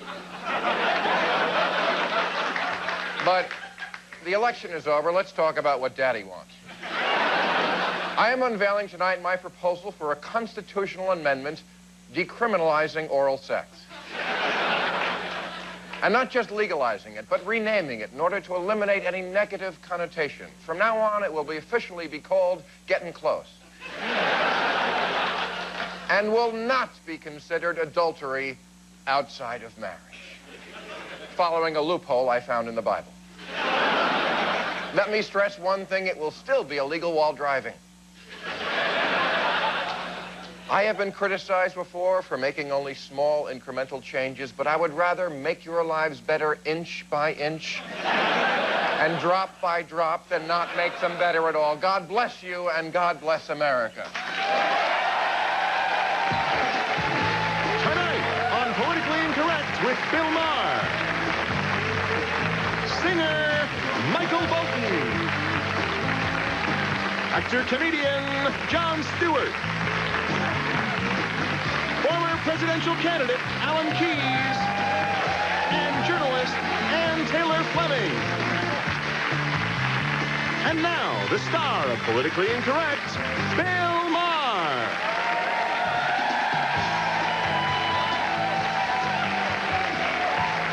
you. But the election is over. Let's talk about what Daddy wants. I am unveiling tonight my proposal for a constitutional amendment decriminalizing oral sex. And not just legalizing it, but renaming it in order to eliminate any negative connotation. From now on, it will officially be called Getting Close. And will not be considered adultery outside of marriage, following a loophole I found in the Bible. Let me stress one thing, it will still be illegal while driving. I have been criticized before for making only small incremental changes, but I would rather make your lives better inch by inch and drop by drop than not make them better at all. God bless you, and God bless America. Tonight on Politically Incorrect with Bill Maher, singer Michael Bolton, actor-comedian Jon Stewart, former presidential candidate Alan Keyes, and journalist Ann Taylor Fleming. And now, the star of Politically Incorrect, Bill Maher.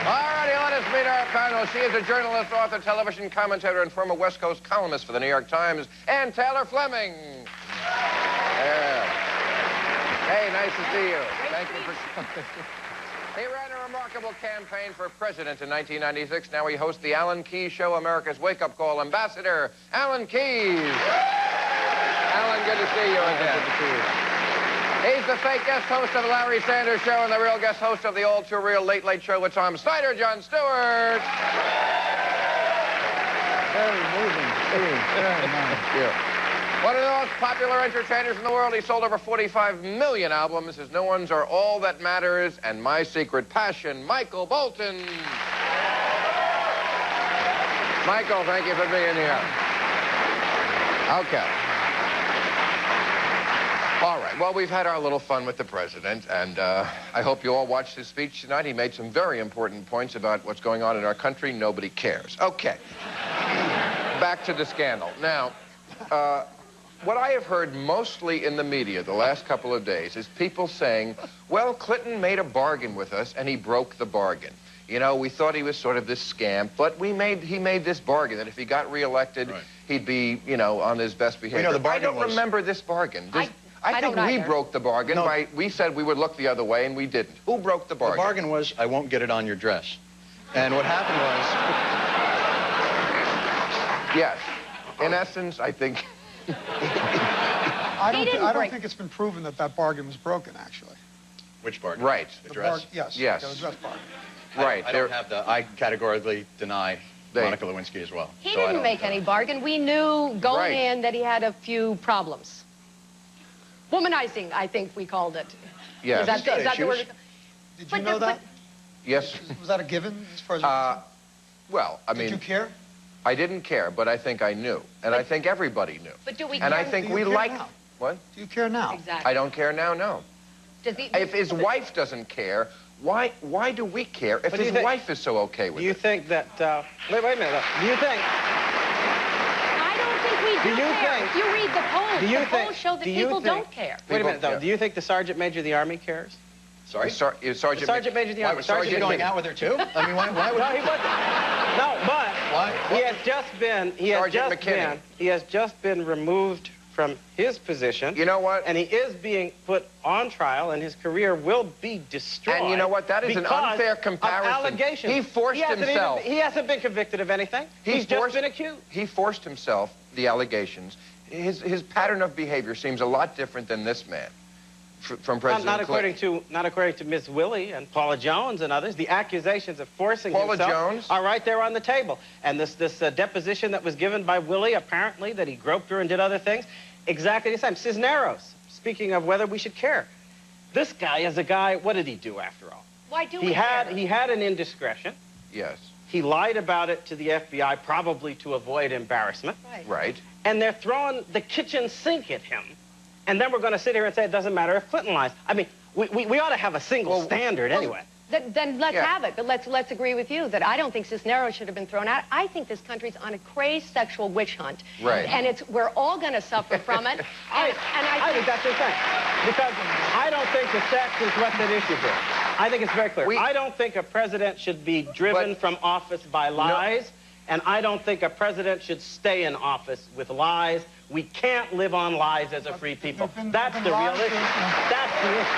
All righty, let us meet our panel. She is a journalist, author, television commentator, and former West Coast columnist for the New York Times, Ann Taylor Fleming. Yeah. Hey, nice to see you. Thank you for coming. He ran a remarkable campaign for president in 1996. Now he hosts the Alan Keyes Show, America's wake-up call ambassador, Alan Keyes. Alan, good to see you again. Good to see you. He's the fake guest host of the Larry Sanders Show and the real guest host of the all-too-real Late Late Show with Tom Snyder, Jon Stewart. Very moving. Very nice. Thank you. One of the most popular entertainers in the world. He sold over 45 million albums. His new ones are All That Matters and My Secret Passion. Michael Bolton. Michael, thank you for being here. Okay. All right. Well, we've had our little fun with the president, and I hope you all watched his speech tonight. He made some very important points about what's going on in our country. Nobody cares. Okay. Back to the scandal. Now, what I have heard mostly in the media the last couple of days is people saying, well, Clinton made a bargain with us, and he broke the bargain. You know, we thought he was sort of this scamp, but he made this bargain that if he got reelected, right, he'd be, you know, on his best behavior. You know, I don't remember this bargain. I think we broke the bargain by, we said we would look the other way, and we didn't. Who broke the bargain? The bargain was, I won't get it on your dress. And what happened was... Yes. In essence, I think... I don't think it's been proven that that bargain was broken, actually. Which bargain? Right. The dress? Yes. Yes. The dress bargain. Right. I categorically deny Monica Lewinsky as well. He didn't make any bargain. We knew going in that he had a few problems. Womanizing, I think we called it. Yes. Is that the word? Did you know that? Yes. Was that a given as far as... well, I mean... Did you care? I didn't care, but I think I knew. And I think everybody knew. But do we care? And I think we like... Now? What? Do you care now? Exactly. I don't care now, no. If his wife doesn't care, why do we care if his wife is so okay with it? Do you think that... wait a minute. Do you think... I don't think we do care. If you read the polls, the polls show that people don't care. Wait a minute, though. Do you think the Sergeant Major of the Army cares? Sorry? Sergeant Major of the Army. Was Sergeant going out with her, too? I mean, why would... No, he wasn't. No, but... Why? He has just been... He has just been removed from his position. You know what? And he is being put on trial, and his career will be destroyed. And you know what? That is an unfair comparison. Allegations. He forced himself. He hasn't been convicted of anything. He's just been accused. He forced himself, the allegations. His pattern of behavior seems a lot different than this man. From President Clinton. Not according to Ms. Willie and Paula Jones and others. The accusations of forcing Paula himself Jones? are right there on the table. And this deposition that was given by Willie, apparently, that he groped her and did other things, exactly the same. Cisneros, speaking of whether we should care. This guy is a guy, what did he do after all? Why do we care? He had an indiscretion. Yes. He lied about it to the FBI, probably to avoid embarrassment. Right. And they're throwing the kitchen sink at him. And then we're going to sit here and say it doesn't matter if Clinton lies. I mean, we ought to have a single standard anyway. Then let's have it. But let's agree with you that I don't think Cisneros should have been thrown out. I think this country's on a crazed sexual witch hunt. Right. And we're all going to suffer from it. I think that's the thing. Because I don't think the sex is what's at issue here. I think it's very clear. I don't think a president should be driven from office by lies. And I don't think a president should stay in office with lies. We can't live on lies as a free people. That's the real issue. That's the issue.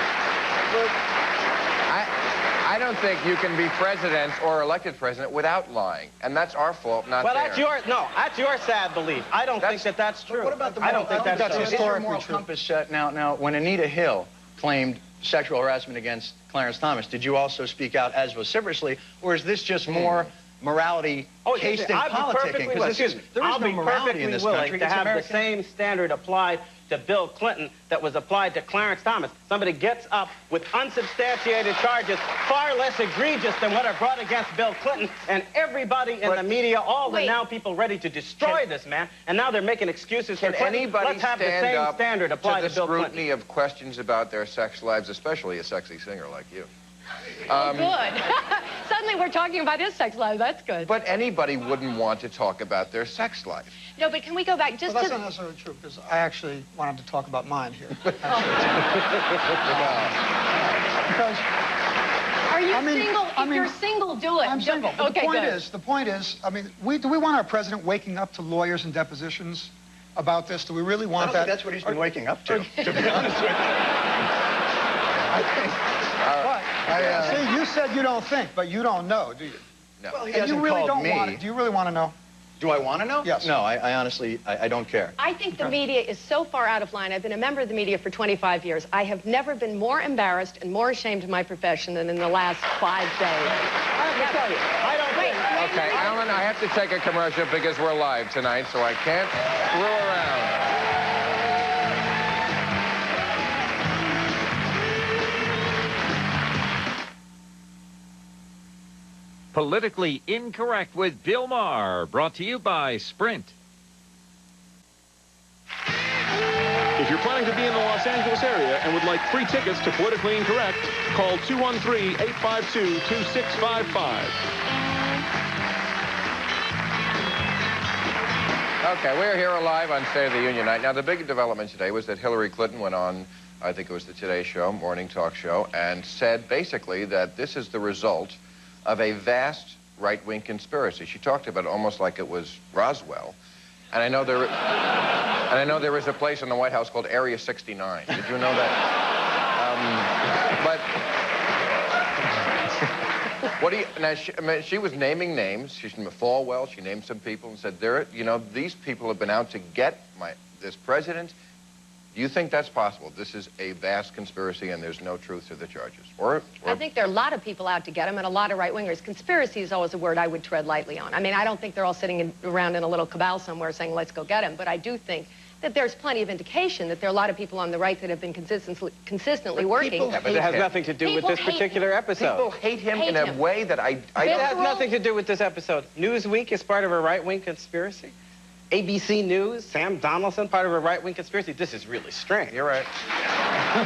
I don't think you can be president or elected president without lying. And that's our fault, not theirs. That's your sad belief. I don't think that's true. What about the I don't think that's true. Is your moral compass set now, when Anita Hill claimed sexual harassment against Clarence Thomas, did you also speak out as vociferously, or is this just more morality cased in politicking? I'll be perfectly willing to have the same standard applied to Bill Clinton that was applied to Clarence Thomas. Somebody gets up with unsubstantiated charges far less egregious than what are brought against Bill Clinton, and everybody in the media, all the now people ready to destroy this man, and now they're making excuses for Clinton. Anybody Let's have the same standard applied to Bill Clinton. the scrutiny of questions about their sex lives, especially a sexy singer like you? Good. Suddenly we're talking about his sex life. That's good. But anybody wouldn't want to talk about their sex life. No, but can we go back just Well, to... that's not necessarily true, because I actually wanted to talk about mine here. Because Are you single? If you're single, do it. I'm single. But Okay, the point is, I mean, do we want our president waking up to lawyers and depositions about this? Do we really want that? I don't think that's what he's been waking up to be honest with you. See, you said you don't think, but you don't know, do you? No. Well, he And hasn't you really called don't me. want it. Do you really want to know? Do I want to know? Yes. No, I honestly, I don't care. I think the media is so far out of line. I've been a member of the media for 25 years. I have never been more embarrassed and more ashamed of my profession than in the last 5 days. I have to tell you, I don't think... Okay, Alan, I have to take a commercial because we're live tonight, so I can't screw around. Politically Incorrect with Bill Maher, brought to you by Sprint. If you're planning to be in the Los Angeles area and would like free tickets to Politically Incorrect, call 213-852-2655. Okay, we're here live on State of the Union night. Now, the big development today was that Hillary Clinton went on, I think it was the Today Show, morning talk show, and said basically that this is the result of a vast right-wing conspiracy. She talked about it almost like it was Roswell. And I know there is a place in the White House called Area 69. Did you know that? What do you, now, she was naming names. She's from Falwell. She named some people and said, these people have been out to get this president. Do you think that's possible? This is a vast conspiracy and there's no truth to the charges? I think there are a lot of people out to get him and a lot of right-wingers. Conspiracy is always a word I would tread lightly on. I mean, I don't think they're all sitting around in a little cabal somewhere saying, let's go get him. But I do think that there's plenty of indication that there are a lot of people on the right that have been consistently working. But it has nothing to do with this particular episode. People hate him in a way that I don't... It has nothing to do with this episode. Newsweek is part of a right-wing conspiracy. ABC News, Sam Donaldson, part of a right-wing conspiracy. This is really strange. You're right. The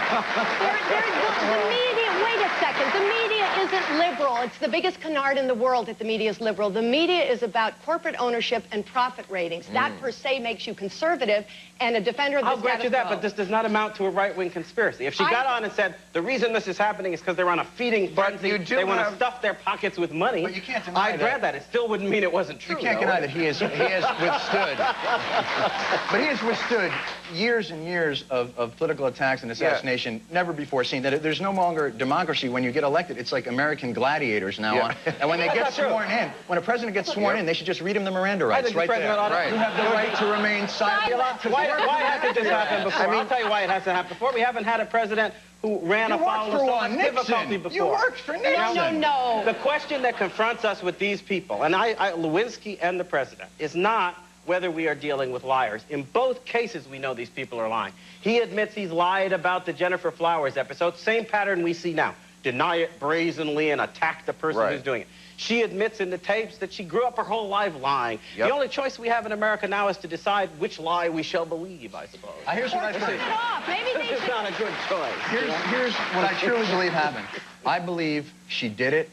media, wait a second. The media isn't liberal. It's the biggest canard in the world that the media is liberal. The media is about corporate ownership and profit ratings. That per se makes you conservative and a defender of the I'll grant you that, but this does not amount to a right-wing conspiracy. If she got on and said, the reason this is happening is because they're on a feeding frenzy, they want to stuff their pockets with money, but you can't deny I'd grant that. It still wouldn't mean it wasn't true. You can't deny that he has withstood. But he has withstood years and years of political attacks and assassination never before seen. That there's no longer democracy when you get elected. It's like American gladiators now on. And when they get sworn in, when a president gets sworn in, they should just read him the Miranda rights right there. Right. You have the right to remain silent. Why hasn't this happened before? I'll tell you why it hasn't happened before. We haven't had a president who ran afoul of so much difficulty before. You worked for Nixon. No. The question that confronts us with these people, and Lewinsky and the president, is not whether we are dealing with liars. In both cases, we know these people are lying. He admits he's lied about the Jennifer Flowers episode. Same pattern we see now. Deny it brazenly and attack the person who's doing it. She admits in the tapes that she grew up her whole life lying. The only choice we have in America now is to decide which lie we shall believe, I suppose. Here's what I think. Maybe This is not a good choice. Here's what I truly believe happened. I believe She did it,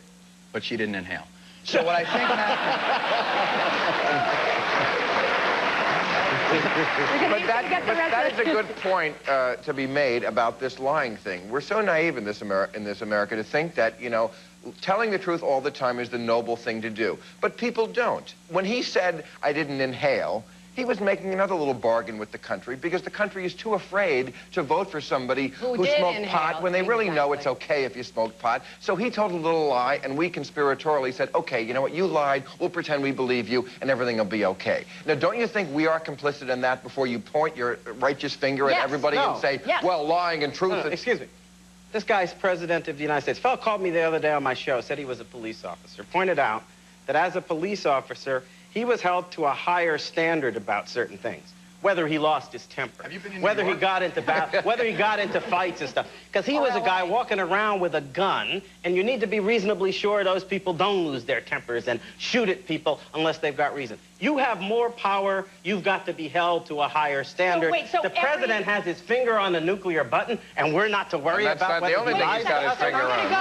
but she didn't inhale. So what I think happened... But that is a good point to be made about this lying thing. We're so naive in this America to think that, you know, telling the truth all the time is the noble thing to do. But people don't. When he said, I didn't inhale, he was making another little bargain with the country because the country is too afraid to vote for somebody who smoked pot when they really know it's okay if you smoke pot. So he told a little lie, and we conspiratorially said, okay, you know what, you lied, we'll pretend we believe you, and everything will be okay. Now, don't you think we are complicit in that before you point your righteous finger at everybody and say, well, lying and truth... Excuse me. This guy's president of the United States. A fellow called me the other day on my show, said he was a police officer, pointed out that as a police officer, he was held to a higher standard about certain things. Whether he lost his temper, whether he got into fights and stuff. Because he was a guy walking around with a gun, and you need to be reasonably sure those people don't lose their tempers and shoot at people unless they've got reason. You have more power, you've got to be held to a higher standard. The president has his finger on the nuclear button, and we're not to worry about whether the only thing he's got his finger on. So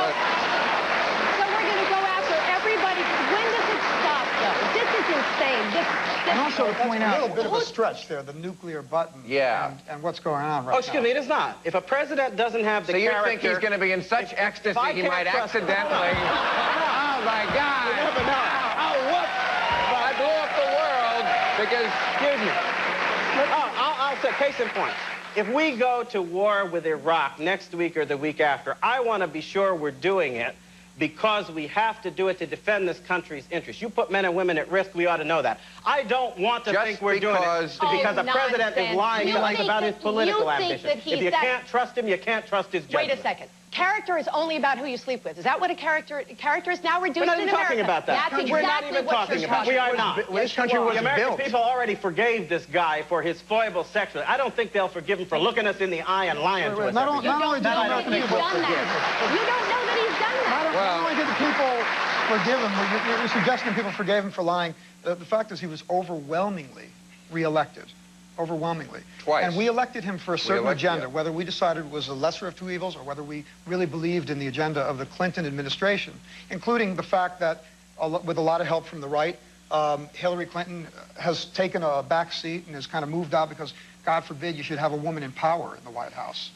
we're going to go after everybody. When does it stop, though? This is insane. And also to point out, a little bit of a stretch there, the nuclear button. Yeah. And what's going on right now. Oh, excuse me, it is not. If a president doesn't have the character... character... So you think he's going to be in such ecstasy he might accidentally... Oh, my God! You never know. Oh, whoops! I blew up the world because... Excuse me. I'll say, case in point. If we go to war with Iraq next week or the week after, I want to be sure we're doing it because we have to do it to defend this country's interests. You put men and women at risk, we ought to know that. I don't want to think we're doing it because the president is lying to us about his political ambition. If you can't trust him, you can't trust his judgment. Wait a second. Character is only about who you sleep with. Is that what a character is now reduced in America? We're not even talking about that. That's We're not exactly even what talking you're about. We are not. This country was The American built. people already forgave this guy for his foibles sexually. I don't think they'll forgive him for looking us in the eye and lying to us. Not only did You don't know that he's done that. You don't know that he's done that. Not only did the people forgive him, you're suggesting people forgave him for lying. The fact is he was overwhelmingly reelected. Overwhelmingly. Twice. And we elected him for a certain agenda, whether we decided it was the lesser of two evils or whether we really believed in the agenda of the Clinton administration, including the fact that, with a lot of help from the right, Hillary Clinton has taken a back seat and has kind of moved out because, God forbid, you should have a woman in power in the White House.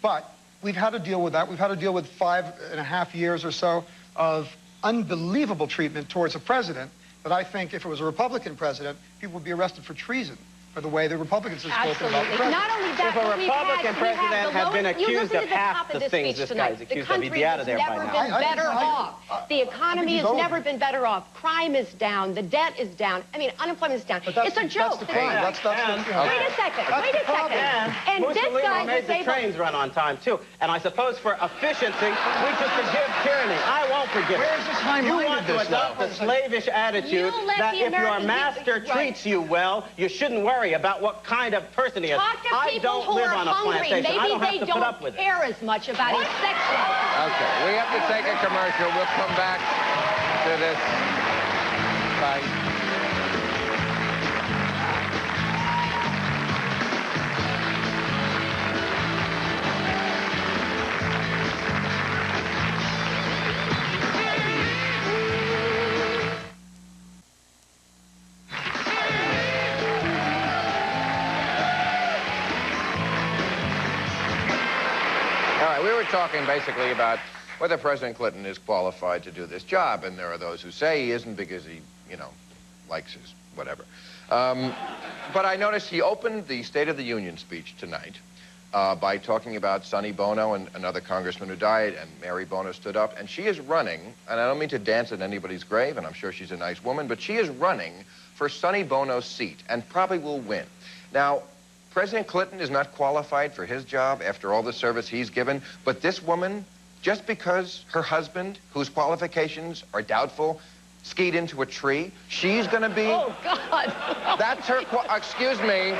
But we've had to deal with that. We've had to deal with 5.5 years or so of unbelievable treatment towards a president that I think if it was a Republican president, people would be arrested for treason for the way the Republicans have spoken about the president. Not only that, if a Republican president had been accused of half the things this guy's accused of, he'd be out of there by now. The country has never been better off. The economy has never been better off. Crime is down. The debt is down. I mean, unemployment is down. It's a joke. That's the crime. Wait a second. Wait a second. And this guy made the trains run on time, too. And I suppose for efficiency, we should forgive tyranny. I won't forgive it. Where is this high-mindedness, You want to adopt the slavish attitude that if your master treats you well, you shouldn't worry about what kind of person he is. Talk to I people don't who live are on a hungry. plantation. I Maybe don't have they to put up with don't it. care as much about his sex life. Okay, we have to take a commercial. We'll come back to this. Bye. We were talking basically about whether President Clinton is qualified to do this job, and there are those who say he isn't because he, you know, likes his whatever. But I noticed he opened the State of the Union speech tonight by talking about Sonny Bono and another congressman who died, and Mary Bono stood up, and she is running, and I don't mean to dance at anybody's grave, and I'm sure she's a nice woman, but she is running for Sonny Bono's seat and probably will win. Now, President Clinton is not qualified for his job after all the service he's given, but this woman, just because her husband, whose qualifications are doubtful, skied into a tree, she's going to be... Oh, God. That's her... Excuse me,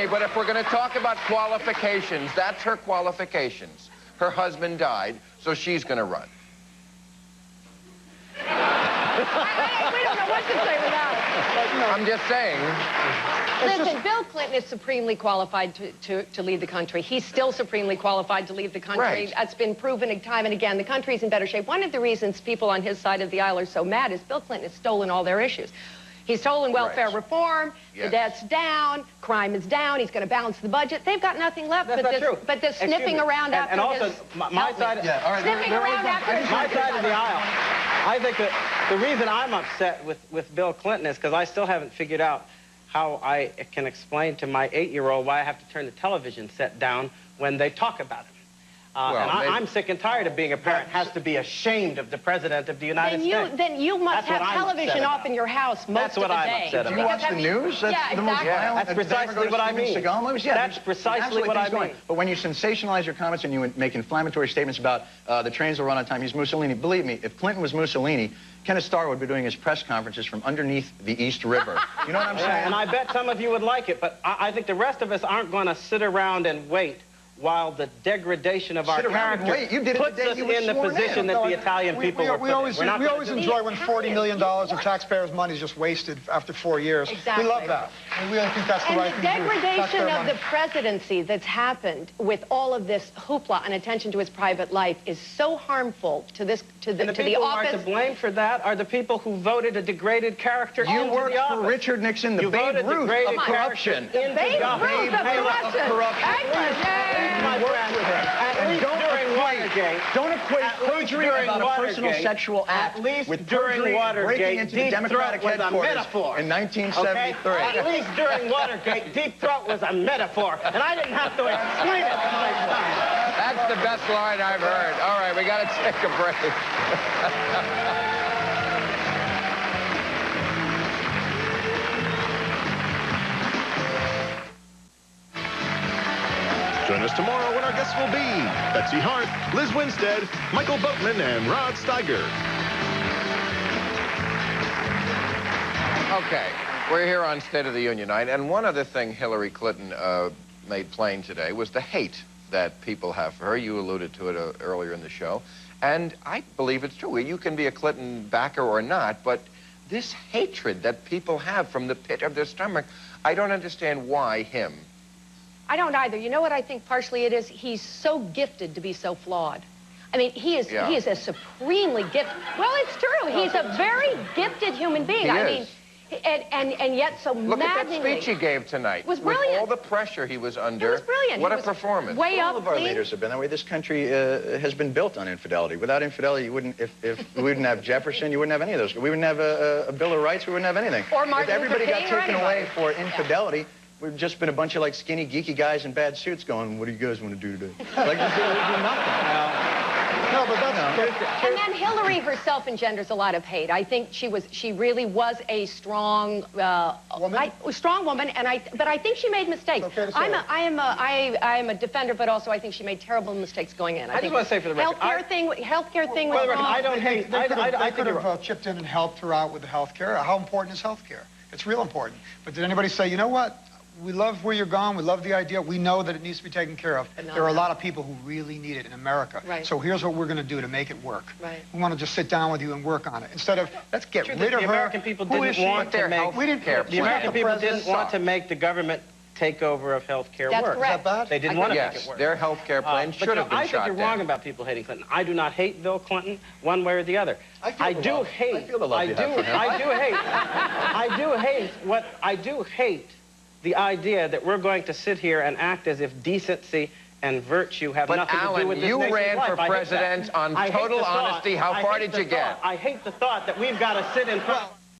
but if we're going to talk about qualifications, that's her qualifications. Her husband died, so she's going to run. Wait a minute. could say without. I'm just saying. Listen, Bill Clinton is supremely qualified to lead the country. He's still supremely qualified to lead the country. Right. That's been proven time and again. The country's in better shape. One of the reasons people on his side of the aisle are so mad is Bill Clinton has stolen all their issues. He's stolen welfare reform, the debt's down, crime is down, he's going to balance the budget. They've got nothing left but this sniffing around after and also, his... my side, Sniffing around after his... my side of the aisle. I think that the reason I'm upset with Bill Clinton is because I still haven't figured out how I can explain to my 8-year-old why I have to turn the television set down when they talk about him. And I'm sick and tired of being a parent has to be ashamed of the President of the United States. Then you must have television off in your house most of the day. That's what I'm upset about. Do you watch the news? That's the most violent. That's precisely what I mean. That's precisely what I mean. But when you sensationalize your comments and you make inflammatory statements about the trains will run on time, he's Mussolini. Believe me, if Clinton was Mussolini, Kenneth Starr would be doing his press conferences from underneath the East River. You know what I'm saying? And I bet some of you would like it, but I think the rest of us aren't going to sit around and wait while the degradation of our character puts us in the position that the Italian people were put in. We always enjoy when $40 million of taxpayers' money is just wasted after 4 years. Exactly. We love that. And we think that's the right thing to do. And the degradation of the presidency that's happened with all of this hoopla and attention to his private life is so harmful to the people who are to blame for that are the people who voted a degraded character into the office. You worked for Richard Nixon, the Babe Ruth of corruption. Babe Ruth of corruption. My friend, at least during Watergate. Don't equate perjury about a personal sexual act with perjury breaking into the Democratic headquarters in 1973. Okay? At least during Watergate, deep throat was a metaphor, and I didn't have to explain it the next time. That's the best line I've heard. All right, we got to take a break. Join us tomorrow when our guests will be Betsy Hart, Liz Winstead, Michael Boatman, and Rod Steiger. Okay, we're here on State of the Union night, and one other thing Hillary Clinton made plain today was the hate that people have for her. You alluded to it earlier in the show, and I believe it's true. You can be a Clinton backer or not, but this hatred that people have from the pit of their stomach, I don't understand why him. I don't either. You know what I think partially it is? He's so gifted to be so flawed. I mean, he is a supremely gifted... Well, it's true. He's a very gifted human being. He I is. mean, and yet so Look at that speech he gave tonight. It was brilliant. With all the pressure he was under. It was brilliant. What a performance. Way up, all of our leaders have been that way. This country has been built on infidelity. Without infidelity, you wouldn't. If we wouldn't have Jefferson, you wouldn't have any of those. We wouldn't have a Bill of Rights. We wouldn't have anything. Or Martin If everybody Luther got King or taken anybody. away for infidelity, we've just been a bunch of like skinny, geeky guys in bad suits going, "What do you guys want to do today?" Like just do nothing. No, but that's... And then Hillary herself engenders a lot of hate. I think she really was a strong woman. Strong woman, but I think she made mistakes. Okay to say I am a defender, but also I think she made terrible mistakes going in. I just want to say for the record, healthcare thing was wrong. I don't hate. They could have chipped in and helped her out with the health care. How important is health care? It's real important. But did anybody say, you know what? We love where you're going. We love the idea. We know that it needs to be taken care of. There are a lot of people who really need it in America. Right. So here's what we're going to do to make it work. Right. We want to just sit down with you and work on it. Instead of, let's get rid of her. The American people Who is didn't she? want to make... The American people didn't want to make the government takeover of health care work. That's correct. Is that bad? They didn't want to make it work. Their health care plan should have been I shot think you're wrong about people hating Clinton. I do not hate Bill Clinton one way or the other. I do hate the idea that we're going to sit here and act as if decency and virtue have nothing to do with this you nation's ran life. for president on total honesty. How far did you get? I hate the thought that we've got to sit in front...